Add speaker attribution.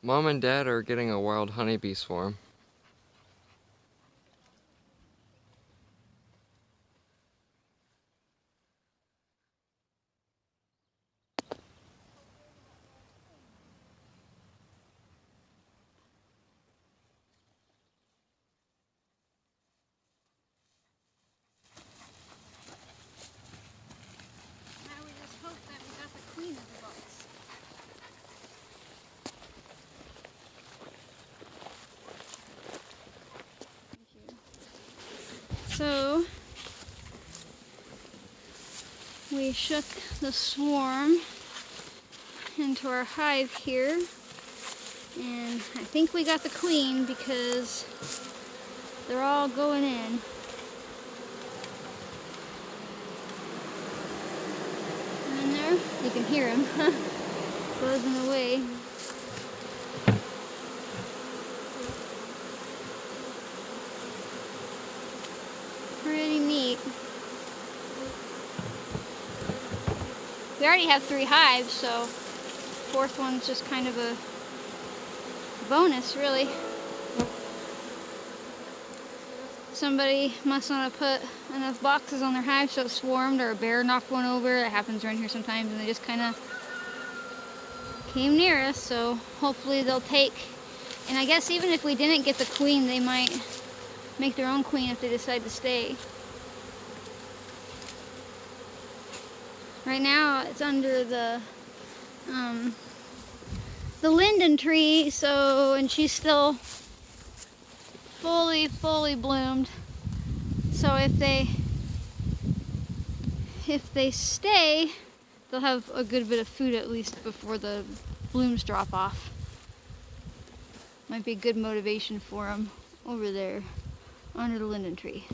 Speaker 1: Mom and Dad are getting a wild honeybee swarm.
Speaker 2: Now we just hope that we got the queen of the box. So we shook the swarm into our hive here, and I think we got the queen because they're all going in. In there, you can hear him buzzing away. Pretty neat. We already have 3 hives, so fourth one's just kind of a bonus, really. Somebody must not have put enough boxes on their hive so it swarmed, or a bear knocked one over. It happens around here sometimes, and they just kind of came near us, so hopefully they'll take. And I guess even if we didn't get the queen, they might make their own queen if they decide to stay. Right now it's under the linden tree, so, and she's still fully bloomed. So if they stay, they'll have a good bit of food at least before the blooms drop off. Might be good motivation for them over there under the linden tree.